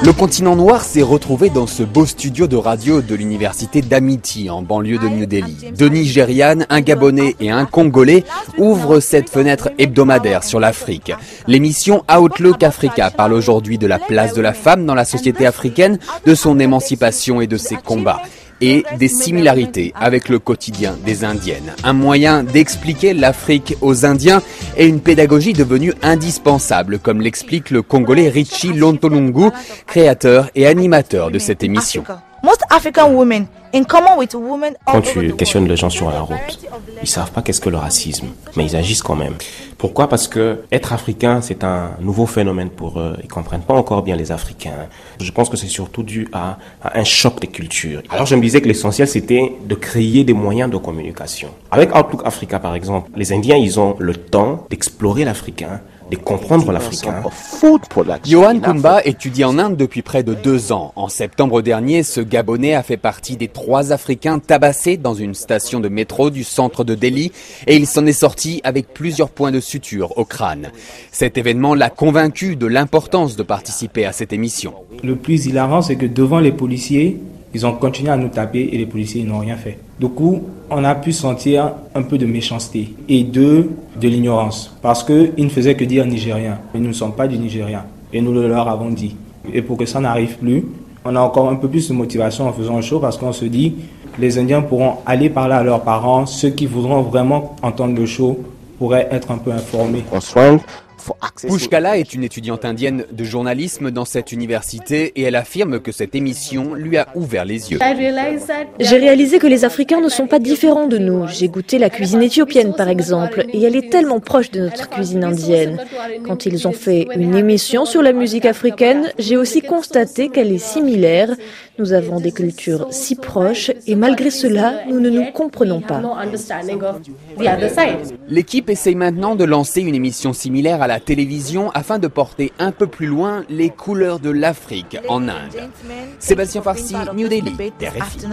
Le continent noir s'est retrouvé dans ce beau studio de radio de l'université d'Amity en banlieue de New Delhi. Deux Nigérianes, un Gabonais et un Congolais ouvrent cette fenêtre hebdomadaire sur l'Afrique. L'émission Outlook Africa parle aujourd'hui de la place de la femme dans la société africaine, de son émancipation et de ses combats, et des similarités avec le quotidien des Indiennes. Un moyen d'expliquer l'Afrique aux Indiens et une pédagogie devenue indispensable, comme l'explique le Congolais Richie Lontolungu, créateur et animateur de cette émission. Quand tu questionnes les gens sur la route, ils savent pas qu'est-ce que le racisme, mais ils agissent quand même. Pourquoi? Parce que être africain, c'est un nouveau phénomène pour eux. Ils comprennent pas encore bien les Africains. Je pense que c'est surtout dû à un choc des cultures. Alors je me disais que l'essentiel, c'était de créer des moyens de communication. Avec Outlook Africa, par exemple, les Indiens, ils ont le temps d'explorer l'Africain, de comprendre l'Africain. Johan Kumba étudie en Inde depuis près de 2 ans. En septembre dernier, ce Gabonais a fait partie des 3 Africains tabassés dans une station de métro du centre de Delhi et il s'en est sorti avec plusieurs points de suture au crâne. Cet événement l'a convaincu de l'importance de participer à cette émission. Le plus hilarant, c'est que devant les policiers, ils ont continué à nous taper et les policiers n'ont rien fait. Du coup, on a pu sentir un peu de méchanceté et de l'ignorance. Parce qu'ils ne faisaient que dire Nigériens. Nous ne sommes pas du Nigeria. Et nous le leur avons dit. Et pour que ça n'arrive plus, on a encore un peu plus de motivation en faisant le show parce qu'on se dit les Indiens pourront aller parler à leurs parents. Ceux qui voudront vraiment entendre le show pourraient être un peu informés. Pushkala est une étudiante indienne de journalisme dans cette université et elle affirme que cette émission lui a ouvert les yeux. J'ai réalisé que les Africains ne sont pas différents de nous. J'ai goûté la cuisine éthiopienne par exemple et elle est tellement proche de notre cuisine indienne. Quand ils ont fait une émission sur la musique africaine, j'ai aussi constaté qu'elle est similaire. Nous avons des cultures si proches et malgré cela, nous ne nous comprenons pas. L'équipe essaye maintenant de lancer une émission similaire à la télévision afin de porter un peu plus loin les couleurs de l'Afrique en Inde. Sébastien Farsi, New Delhi, RFI.